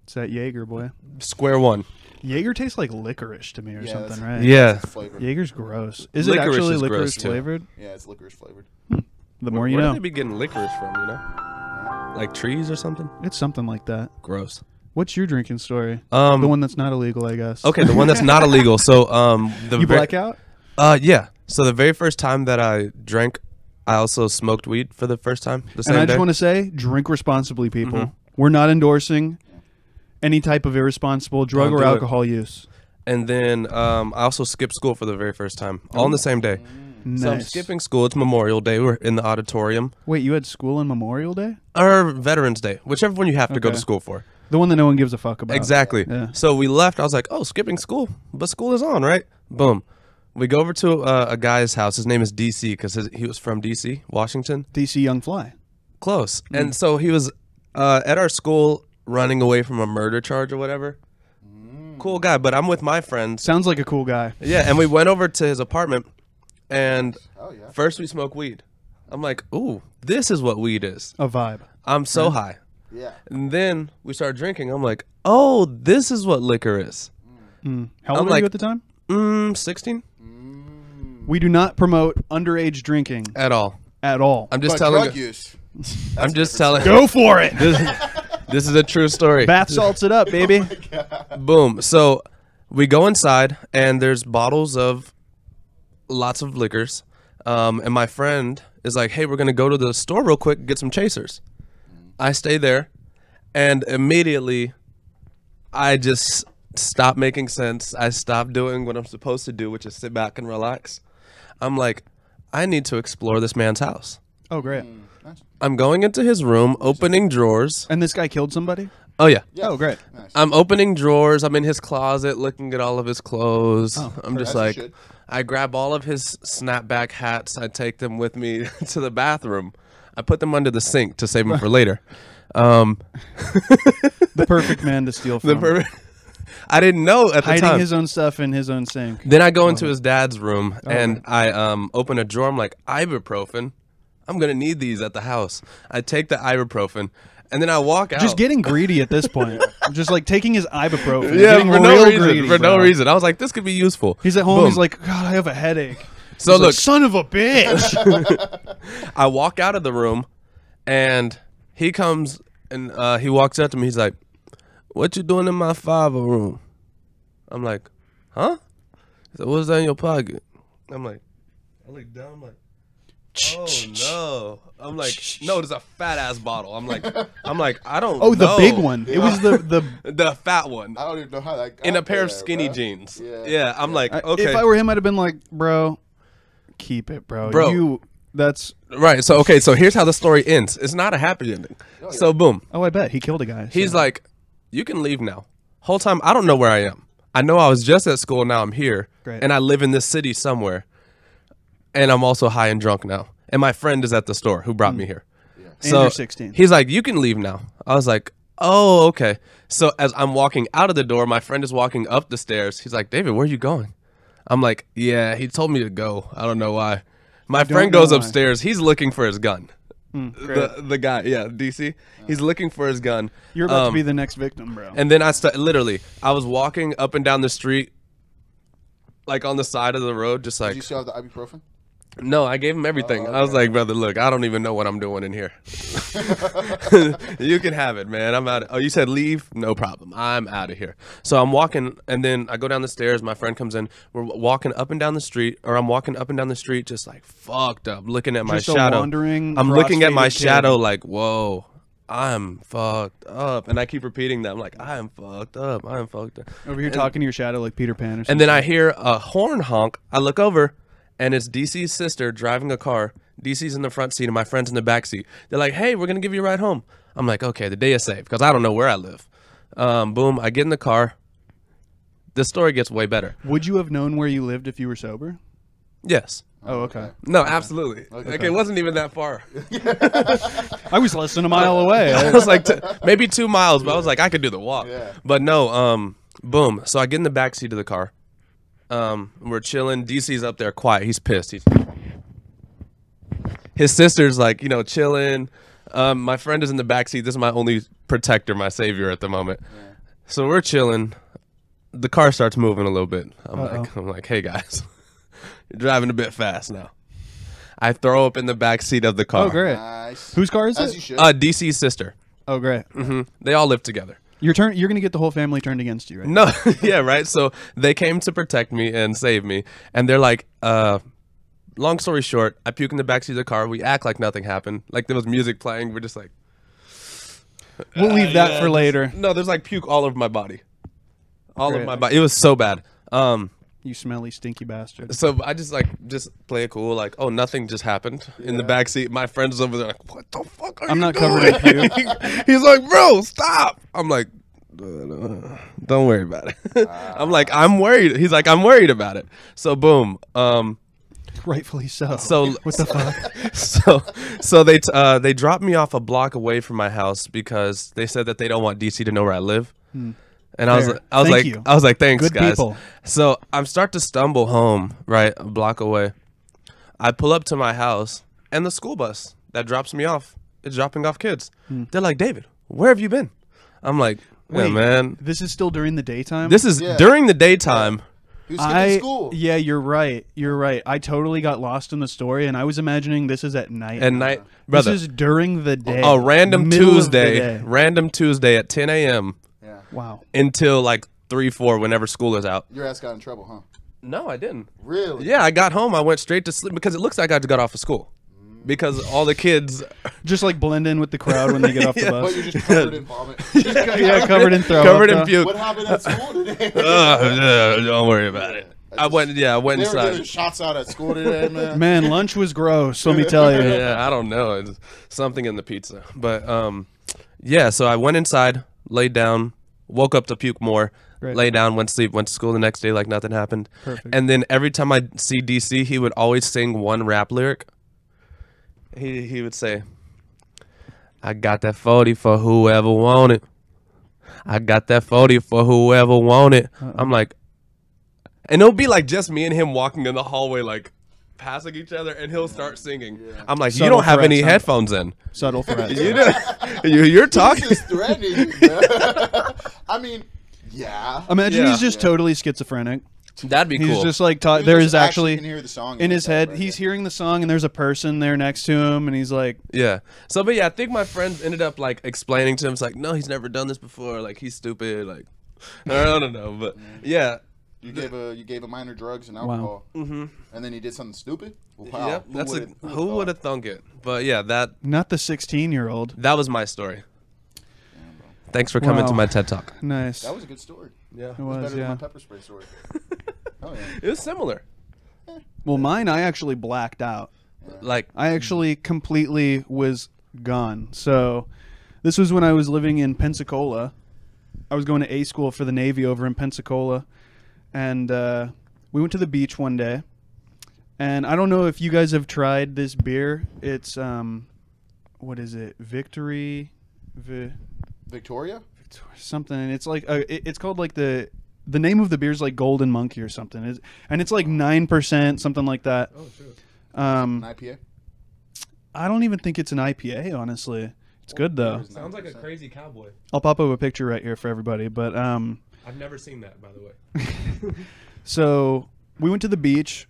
It's that Jaeger, boy. Square one. Jaeger tastes like licorice to me or something, right? Yeah. Jaeger's gross. Is it actually licorice flavored? Yeah, it's licorice flavored. The more you Where know. do they be getting licorice from, you know? Like trees or something? It's something like that. Gross. What's your drinking story? The one that's not illegal, I guess. Okay, the one that's not illegal. So, you black out? Yeah. So the very first time that I drank, I also smoked weed for the first time. And I just want to say, drink responsibly, people. We're not endorsing any type of irresponsible drug or alcohol use. And then I also skipped school for the very first time, all on the same day. Nice. So I'm skipping school. It's Memorial Day. We're in the auditorium. Wait, you had school on Memorial Day? Or Veterans Day, whichever one you have to go to school for. The one that no one gives a fuck about. Exactly. Yeah. So we left. I was like, oh, skipping school. But school is on, right? Boom. We go over to a guy's house. His name is DC because he was from DC, Washington. DC Young Fly. Close. And so he was at our school running away from a murder charge or whatever. Cool guy, but I'm with my friends. Sounds like a cool guy. Yeah, and we went over to his apartment, and yeah. first we smoked weed. I'm like, ooh, this is what weed is. A vibe. I'm so high. Yeah. And then we started drinking. I'm like, oh, this is what liquor is. How old were you at the time? 16. We do not promote underage drinking At all. at all. I'm just But telling drug you. use. I'm just telling Go for it. This is a true story. Bath salts it up, baby. Boom. So we go inside, and there's bottles of lots of liquors. And my friend is like, hey, we're going to go to the store real quick, get some chasers. I stay there, and immediately I just stop making sense. I stop doing what I'm supposed to do, which is sit back and relax. I'm like, I need to explore this man's house. Oh, great. I'm going into his room, opening drawers. And this guy killed somebody? Oh, yeah. Oh, great. Nice. I'm opening drawers. I'm in his closet looking at all of his clothes. I'm just As you like, should. I grab all of his snapback hats. I take them with me to the bathroom. I put them under the sink to save them for later. The perfect man to steal from. I didn't know at the Hiding time. his own stuff in his own sink. Then I go into his dad's room and I open a drawer. I'm like, ibuprofen. I'm going to need these at the house. I take the ibuprofen and then I walk out. Just getting greedy at this point. Just like taking his ibuprofen. yeah, getting for no real reason. greedy, For no bro. reason. I was like, this could be useful. He's at home. Boom. He's like, God, I have a headache. So He's like, look, son of a bitch. I walk out of the room, and he comes and he walks up to me. He's like, "What you doing in my 5 room?" I'm like, "Huh?" He said, "What's that in your pocket?" I'm like, I look down. I'm like, "Oh no!" I'm like, "No, there's a fat ass bottle." I'm like, I don't. Oh, the know. big one. It was the fat one I don't even know how that got in a pair of there, skinny bro. jeans. Yeah. Yeah, I'm like, okay. If I were him, I'd have been like, bro, keep it, bro. Bro. You That's right. So okay, so here's how the story ends. It's not a happy ending. Oh, yeah. So boom. I bet he killed a guy. He's so. like, you can leave now. Whole time I don't know where I am. I know I was just at school. Now I'm here, Great. and I live in this city somewhere, and I'm also high and drunk now. And my friend is at the store who brought me here. Yeah. And So you're 16. he's like, you can leave now. I was like, oh, okay. So as I'm walking out of the door, my friend is walking up the stairs. He's like, David, where are you going? I'm like, yeah, he told me to go. I don't know why. My friend know goes why. upstairs. He's looking for his gun. Great. The guy, yeah, DC. He's looking for his gun. You're about to be the next victim, bro. And then literally, I was walking up and down the street, like on the side of the road, just Did like, you still have the ibuprofen? no, I gave him everything. I was okay. like, brother, look, I don't even know what I'm doing in here. You can have it, man. I'm out. Oh, you said leave? No problem. I'm out of here. So I'm walking, and then I go down the stairs. My friend comes in. We're walking up and down the street, or I'm walking up and down the street, just like fucked up, looking at my Just a shadow. wandering, I'm looking at my cross-faded kid. shadow, like, whoa. I'm fucked up, and I keep repeating that. I'm like, I am fucked up. I am fucked up. Over here talking to your shadow like Peter Pan or something. And then I hear a horn honk. I look over, and it's DC's sister driving a car. DC's in the front seat, and my friend's in the back seat. They're like, hey, we're going to give you a ride home. I'm like, okay, the day is safe, because I don't know where I live. Boom, I get in the car. The story gets way better. Would you have known where you lived if you were sober? Yes. Oh, okay. No, absolutely. Like, it wasn't even that far. I was less than a mile away. I was like, maybe 2 miles, but I was like, I could do the walk. Yeah. But no, boom. So I get in the back seat of the car. We're chilling. DC's up there quiet. He's pissed. His sister's like, chilling. My friend is in the back seat. This is my only protector, my savior at the moment. Yeah. So we're chilling. The car starts moving a little bit. I'm like, hey guys, you're driving a bit fast now. I throw up in the back seat of the car. Oh, great. Nice. Whose car is As it? you should. DC's sister. Oh, great. They all live together. You're going to get the whole family turned against you, right? No, yeah, right. So they came to protect me and save me, and they're like, long story short, I puke in the backseat of the car. We act like nothing happened, like there was music playing. We're just like, We'll leave that for later. no, there's like puke all over my body, all Great. over my body. It was so bad. You smelly, stinky bastard. So I just play it cool, like, oh, nothing just happened in the backseat. My friend's over there like, what the fuck are I'm you not doing? covered in puke. He's like, bro, stop. I'm like, don't worry about it. I'm like, I'm worried. He's like, I'm worried about it. So boom. Rightfully so. So What the fuck? so they dropped me off a block away from my house because they said that they don't want DC to know where I live. And I was Fair. like, Thank you. I was like, thanks, Good guys. people. So I'm start to stumble home, right, a block away. I pull up to my house, and the school bus that drops me off is dropping off kids. They're like, David, where have you been? I'm like, yeah, Wait, man. This is still during the daytime? This is during the daytime. He was skipping school. Yeah, you're right. You're right. I totally got lost in the story, and I was imagining this is at night. At night, brother. This is during the day. A random Middle of the Tuesday, day. random Tuesday at 10 a.m. Yeah. Wow. until like 3, 4, whenever school is out. Your ass got in trouble, huh? No, I didn't. Really? Yeah, I got home. I went straight to sleep because it looks like I just got off of school. Because all the kids, Just like blend in with the crowd when they get off the But bus. you're just covered in vomit. Yeah, covered in throw. covered in puke. What happened at school today? Don't worry about it. I went They were giving inside. shots out at school today, man. Man, lunch was gross. Let me tell you. Yeah, I don't know. It's something in the pizza. But yeah, so I went inside, laid down, woke up to puke more, Right. lay down, went to sleep, went to school the next day like nothing happened. Perfect. And then every time I see DC, he would always sing one rap lyric. He would say, I got that 40 for whoever want it. I got that 40 for whoever want it. I'm like, and it'll be like just me and him walking in the hallway, like passing each other, and he'll start singing. I'm like, you Subtle don't have any threats, huh? headphones in. Subtle threats. You're talking. This is threatening. Man. I mean, yeah. Imagine Yeah. he's just totally schizophrenic. That'd be He's cool. just like You there just is actually can hear the song in his head. right He's there. hearing the song, and there's a person there next to him, and he's like, Yeah. So, but yeah, I think my friends ended up like explaining to him. It's like, no, he's never done this before. Like, he's stupid. Like, I don't know. But yeah. You gave a minor drugs and alcohol, and then he did something stupid. Wow. Yep. Who would have thunk it? But yeah, that not the 16-year-old. was my story. Thanks for coming to Wow. my TED Talk. Nice. That was a good story. Yeah. It It was was, better than my yeah. pepper spray story. Oh yeah. It was similar. Well, mine I actually blacked out. Like I actually completely was gone. So this was when I was living in Pensacola. I was going to A school for the Navy over in Pensacola, and we went to the beach one day. And I don't know if you guys have tried this beer. It's what is it? Victoria? Something. It's like it's called like the name of the beer is like Golden Monkey or something. And it's like 9%, something like that. Oh, shit. An IPA? I don't even think it's an IPA, honestly. It's good though. Sounds like a crazy cowboy. I'll pop up a picture right here for everybody. But I've never seen that, by the way. So we went to the beach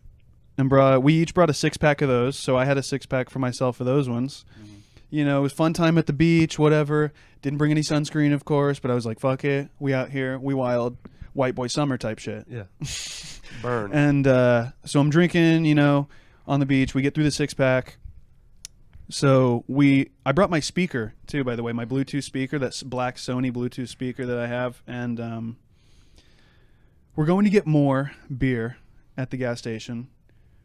and we each brought a 6-pack of those. So I had a 6-pack for myself for those ones. Mm-hmm. You know, it was fun time at the beach, whatever. Didn't bring any sunscreen, of course, but I was like, fuck it. We out here, we wild, white boy summer type shit. Yeah. Burn. And so I'm drinking, you know, on the beach. We get through the 6-pack. So I brought my speaker too, by the way, my Bluetooth speaker, that's black Sony Bluetooth speaker that I have. And we're going to get more beer at the gas station.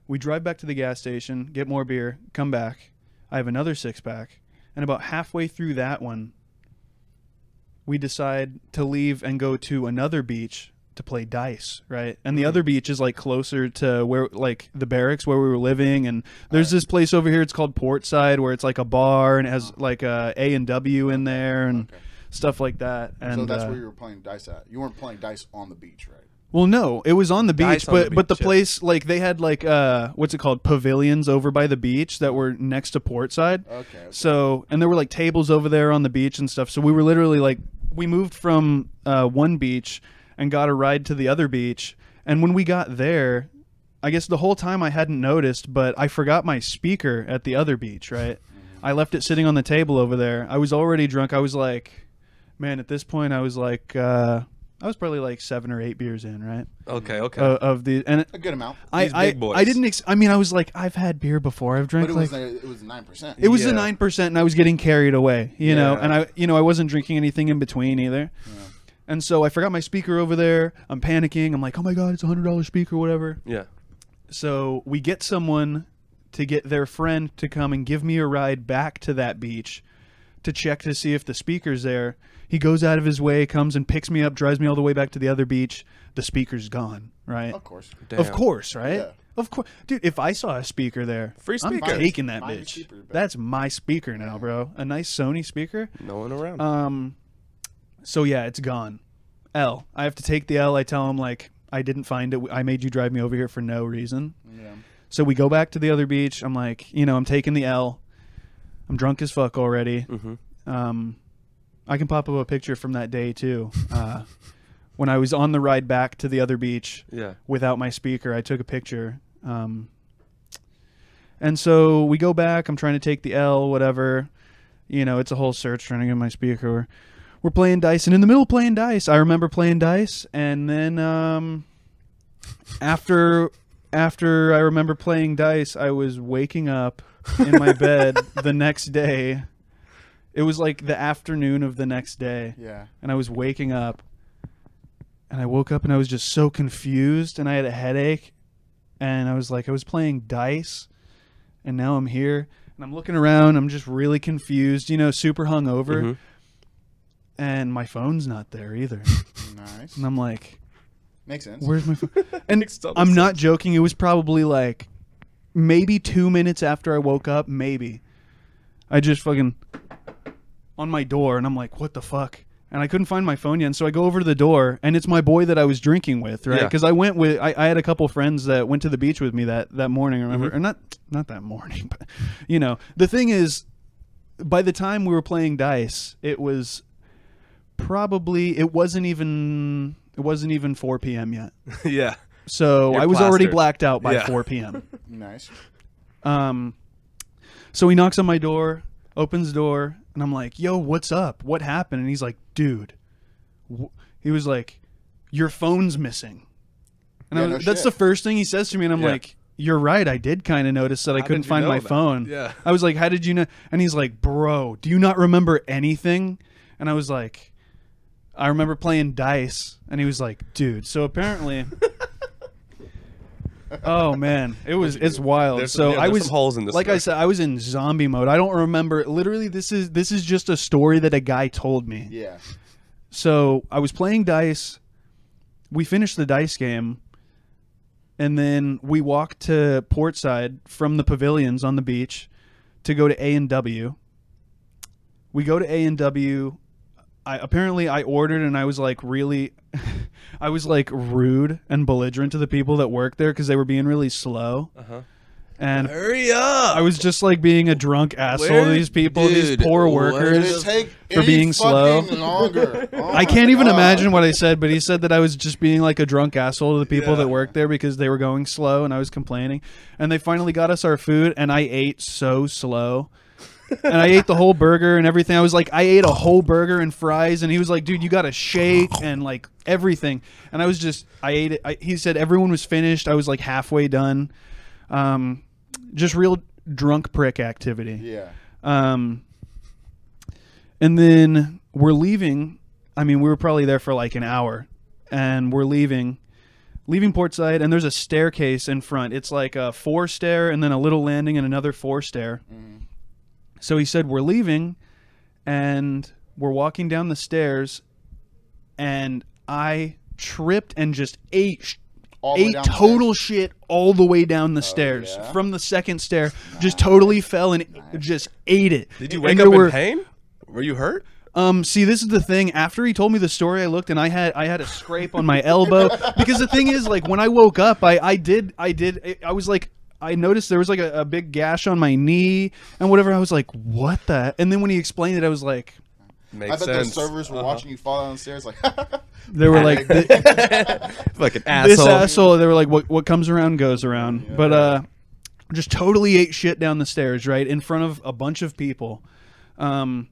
We drive back to the gas station, get more beer, come back. I have another 6-pack. And about halfway through that one, we decide to leave and go to another beach to play dice, right? And the other beach is like closer to where, like the barracks where we were living. And there's this place over here, it's called Portside, where it's like a bar and it has like a A&W in there and stuff like that. And so that's where you were playing dice at. You weren't playing dice on the beach, right? Well, no, it was on the beach, but the yeah. place, like they had like what's it called, pavilions over by the beach that were next to Portside. Okay. So, and there were like tables over there on the beach and stuff. So we were literally like, we moved from one beach and got a ride to the other beach. And when we got there, I guess the whole time I hadn't noticed, but I forgot my speaker at the other beach, right? I left it sitting on the table over there. I was already drunk. I was like, man, at this point I was like, I was probably like 7 or 8 beers in, right? Okay. Of the and a good amount. Big boys. I didn't. I mean, I was like, I've had beer before. I've drank. But it was 9%. It was the 9%, and I was getting carried away, you know. And I wasn't drinking anything in between either. Yeah. And so I forgot my speaker over there. I'm panicking. I'm like, oh my god, it's $100 speaker, whatever. Yeah. So we get someone to get their friend to come and give me a ride back to that beach to check to see if the speaker's there. He goes out of his way, comes and picks me up, drives me all the way back to the other beach. The speaker's gone, right? Of course. Damn. Of course, right? Yeah. Of course. Dude, if I saw a speaker there, free speaker, I'm taking that my bitch. speaker, That's my speaker now, bro. A nice Sony speaker. No one around. So yeah, it's gone. L. I have to take the L. I tell him like, I didn't find it. I made you drive me over here for no reason. Yeah. So we go back to the other beach. I'm like, you know, I'm taking the L. I'm drunk as fuck already. Mm-hmm. I can pop up a picture from that day too. When I was on the ride back to the other beach without my speaker, I took a picture. And so we go back. I'm trying to take the L, whatever. You know, it's a whole search trying to get my speaker. We're playing dice, and in the middle of playing dice, I remember playing dice, and then after I remember playing dice, I was waking up in my bed the next day. It was like the afternoon of the next day. Yeah. And I was waking up, and I woke up and I was just so confused, and I had a headache, and I was like, I was playing dice, and now I'm here, and I'm looking around, I'm just really confused, you know, super hungover. Mm-hmm. And my phone's not there either. Nice. And I'm like, makes sense. where's my phone? And I'm not joking. It was probably like maybe 2 minutes after I woke up. Maybe. I just fucking on my door and I'm like, what the fuck? And I couldn't find my phone yet. And so I go over to the door and it's my boy that I was drinking with, right? Because I went with, I had a couple friends that went to the beach with me that morning, remember? Or not that morning, but you know, the thing is, by the time we were playing dice, it was probably it wasn't even 4 p.m. yet. Yeah. So I was already blacked out by 4 p.m. Nice. So he knocks on my door, opens the door, and I'm like, "Yo, what's up? What happened?" And he's like, "Dude," he was like, "Your phone's missing." And that's the first thing he says to me, and I'm like, "You're right. I did kind of notice that I couldn't find my phone." Yeah. I was like, "How did you know?" And he's like, "Bro, do you not remember anything?" And I was like, I remember playing dice, and he was like, dude. So apparently, Oh man, it's wild. There's so some, I was some holes in this. Like story. I said, I was in zombie mode. I don't remember. Literally, this is just a story that a guy told me. Yeah. So I was playing dice. We finished the dice game, and then we walked to Portside from the pavilions on the beach to go to A&W. We go to A&W. Apparently I ordered, and I was like really, I was like rude and belligerent to the people that worked there because they were being really slow. And hurry up! I was just like being a drunk asshole to these people, these poor workers, for being slow. I can't even imagine what I said, but he said that I was just being like a drunk asshole to the people that worked there because they were going slow and I was complaining. And they finally got us our food, and I ate so slow. And I ate the whole burger and everything. I was like, I ate a whole burger and fries, and he was like, dude, you got to shake and like everything. And I was just, I ate it. He said everyone was finished. I was like halfway done. Just real drunk prick activity. Yeah. And then we're leaving. I mean, we were probably there for like an hour, and we're leaving Portside, and there's a staircase in front. It's like a 4-stair and then a little landing and another 4-stair. So he said, we're leaving, and we're walking down the stairs, and I tripped and just ate total shit all the way down the stairs. Yeah? From the second stair. Just totally fell and just ate it. Did you wake up in pain? Were you hurt? See, this is the thing. After he told me the story, I looked, and I had a scrape on my elbow. Because the thing is, like, when I woke up, I was like, I noticed there was like a big gash on my knee and whatever. I was like, what the? And then when he explained it, I was like, makes I bet sense. the servers were watching you fall down the stairs like they were like, like an asshole. This asshole. They were like, what comes around goes around. Yeah. But just totally ate shit down the stairs, right, in front of a bunch of people. And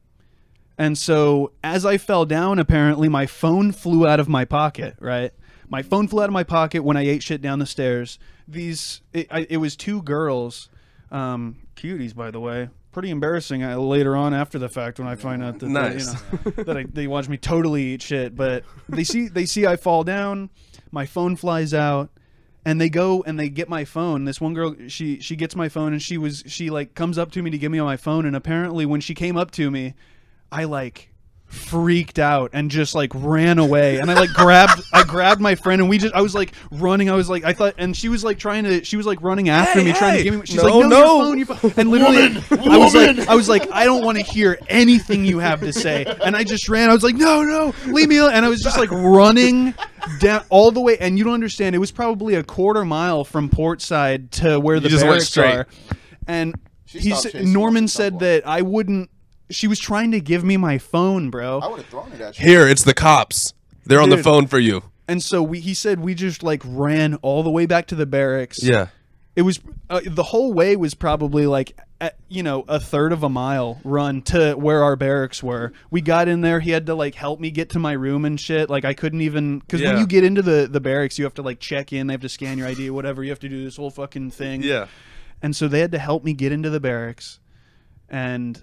so as I fell down, apparently my phone flew out of my pocket, right? My phone flew out of my pocket when I ate shit down the stairs. It was two girls, cuties, by the way. Pretty embarrassing later on after the fact when I find out that they watch me totally eat shit. But they see I fall down, my phone flies out, and they go and they get my phone. This one girl, she gets my phone, and she like comes up to me to give me my phone. And apparently when she came up to me, I like freaked out and just like ran away, and I grabbed my friend, and I was like running. And she was like running after me, trying to give me. She's like, no, your phone. And literally, I was like, I don't want to hear anything you have to say. And I just ran. I was like, no, leave me alone. And I was just like running down all the way. And you don't understand. It was probably a quarter mile from Portside to where the barracks are. And Norman said that I wouldn't. She was trying to give me my phone, bro. I would have thrown it at you. Here, it's the cops. They're on the phone for you. And so he said we just like ran all the way back to the barracks. Yeah. It was the whole way was probably like a third of a mile run to where our barracks were. We got in there. He had to like help me get to my room and shit. Like I couldn't even, because when you get into the barracks, you have to like check in. They have to scan your ID or whatever. You have to do this whole fucking thing. Yeah. And so they had to help me get into the barracks, and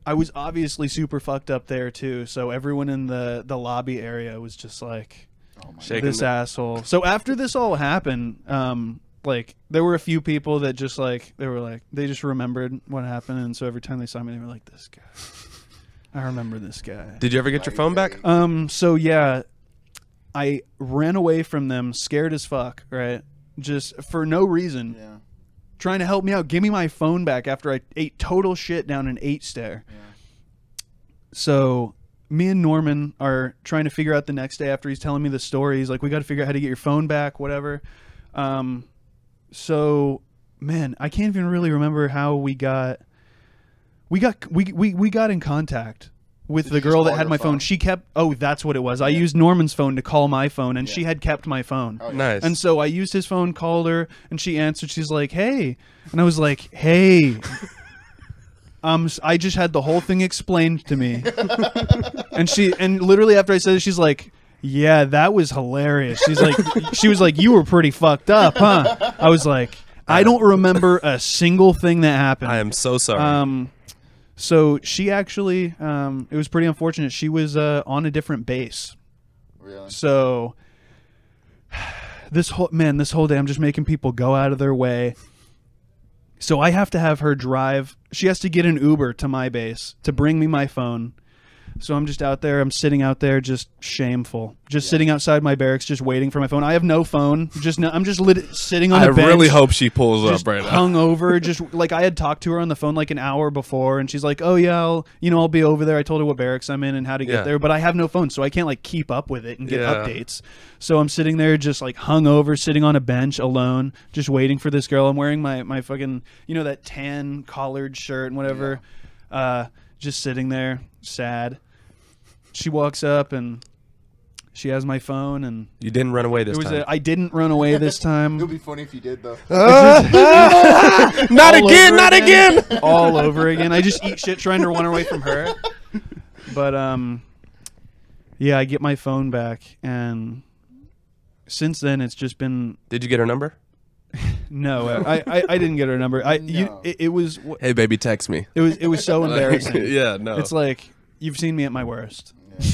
I was obviously super fucked up there too, so everyone in the lobby area was just like, this asshole. So after this all happened, like there were a few people that just like they just remembered what happened, and so every time they saw me, they were like, this guy. I remember this guy. Did you ever get your phone back? So yeah, I ran away from them, scared as fuck, right? Just for no reason. Yeah. Trying to help me out. Give me my phone back after I ate total shit down an 8-stair. Yeah. So me and Norman are trying to figure out the next day after he's telling me the story. He's like, we got to figure out how to get your phone back, whatever. So man, I can't even really remember how we got in contact with the girl that had my phone. She kept, that's what it was. I used Norman's phone to call my phone, and she had kept my phone. Oh, yeah. Nice. And so I used his phone, called her, and she answered. She's like, hey. And I was like, hey. I just had the whole thing explained to me. and literally after I said it, she's like, yeah, that was hilarious. She was like, you were pretty fucked up, huh? I was like, I don't remember a single thing that happened. I am so sorry. So she actually, it was pretty unfortunate. She was on a different base. Really? So this whole day I'm just making people go out of their way. So I have to have her drive. She has to get an Uber to my base to bring me my phone. So I'm just out there. I'm sitting out there, just shameful. Just sitting outside my barracks, just waiting for my phone. I have no phone. I'm just sitting on a bench. I really hope she pulls up right now. Hungover, just like I had talked to her on the phone like an hour before, and she's like, "Oh yeah, I'll be over there." I told her what barracks I'm in and how to get there, but I have no phone, so I can't like keep up with it and get updates. So I'm sitting there, just like hungover, sitting on a bench alone, just waiting for this girl. I'm wearing my fucking that tan collared shirt and whatever, just sitting there, sad. She walks up and she has my phone, and you didn't run away this time. I didn't run away this time. It would be funny if you did though. Not again. All over again. I just eat shit trying to run away from her. But yeah, I get my phone back, and since then it's just been. Did you get her number? No, I didn't get her number. It was. Hey baby, text me. It was so embarrassing. Yeah, no. It's like you've seen me at my worst. Yeah.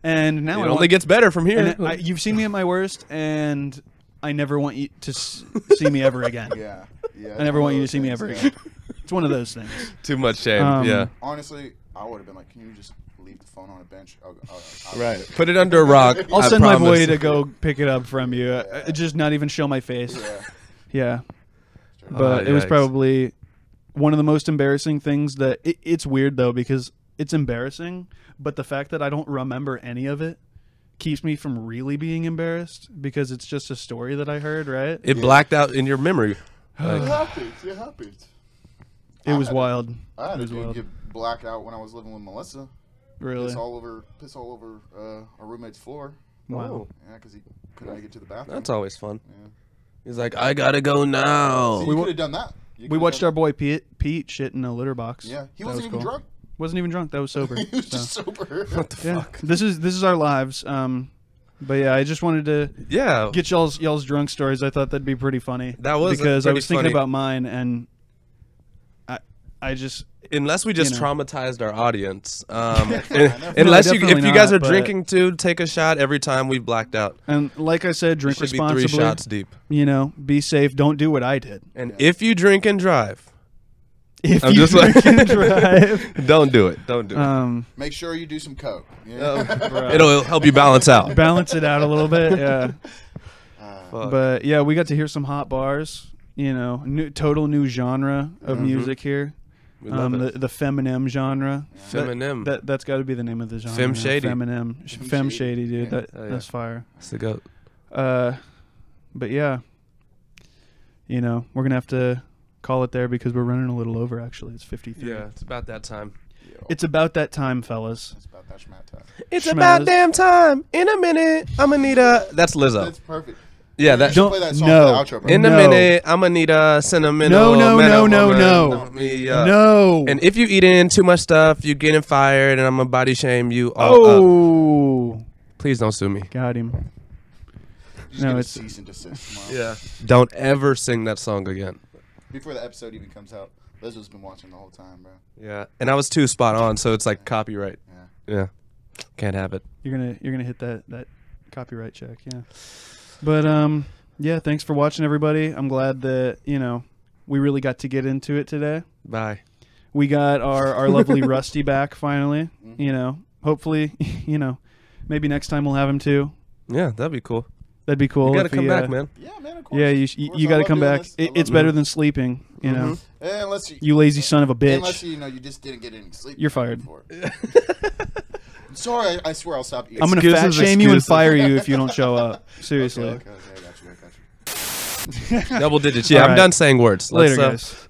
And now it only gets better from here. You've seen me at my worst, and I never want you to see me ever again. Yeah. I never want you to see me ever again. It's one of those things. Too much shame. Yeah. Honestly, I would have been like, "Can you just leave the phone on a bench?" I'll right. Put it under a rock. I'll send my boy to go pick it up from you. Just not even show my face. Yeah. But it was probably one of the most embarrassing things that it's weird though, because it's embarrassing, but the fact that I don't remember any of it keeps me from really being embarrassed, because it's just a story that I heard, right? It blacked out in your memory. It happens. It was wild. I had to get blacked out when I was living with Melissa. Really? Piss all over our roommate's floor. Wow. Yeah, because he couldn't make it to the bathroom. That's always fun. Yeah. He's like, I gotta go now. So you could have done that. We watched our boy Pete shit in a litter box. Yeah, he wasn't even drunk. Wasn't even drunk. That was sober. He was just sober. What the fuck? This is our lives. But yeah, I just wanted to get y'all's drunk stories. I thought that'd be pretty funny. That was because I was thinking about mine, and I just unless we just traumatized our audience. Unless if you guys are drinking too, take a shot every time we've blacked out. And like I said, drink responsibly. Be 3 shots deep. Be safe. Don't do what I did. And if you drink and drive. If you drink and drive. Don't do it. Don't do it. Make sure you do some coke. Yeah. It'll help you balance out. Balance it out a little bit, yeah. But yeah, we got to hear some hot bars. Total new genre of music here. The Feminems genre. Feminem. That's got to be the name of the genre. Fem Shady. Fem Shady, dude. Yeah. That's fire. That's the goat. But yeah, we're gonna have to call it there because we're running a little over. Actually, it's 53. Yeah, it's about that time. It's about that time, fellas. It's about that schmat time. It's about damn time. In a minute, I'ma need a. That's Lizzo. That's perfect. Yeah, that. Don't play that song for the outro, bro. In a minute, I'ma need a sentimental. No. And if you eating too much stuff, you getting fired, and I'ma body shame you all up. Please don't sue me. Got him. No, it's cease and desist. Yeah. Don't ever sing that song again. Before the episode even comes out, Lizzo's been watching the whole time, bro. Yeah, and I was too spot on, so it's like copyright. Yeah. Can't have it. You're gonna hit that copyright check, yeah. But yeah, thanks for watching, everybody. I'm glad that we really got to get into it today. Bye. We got our lovely Rusty back finally. Hopefully, maybe next time we'll have him too. Yeah, that'd be cool. That'd be cool. You gotta come back, man. Yeah, man. Of course. Yeah, you gotta come back. It's better than sleeping. Unless you lazy son of a bitch. Unless you just didn't get any sleep. You're fired. Sorry, I swear I'll stop eating. I'm gonna fat shame you and fire you if you don't show up. Seriously. Okay, I got you. Double digits. Yeah, I'm done saying words. Later, guys.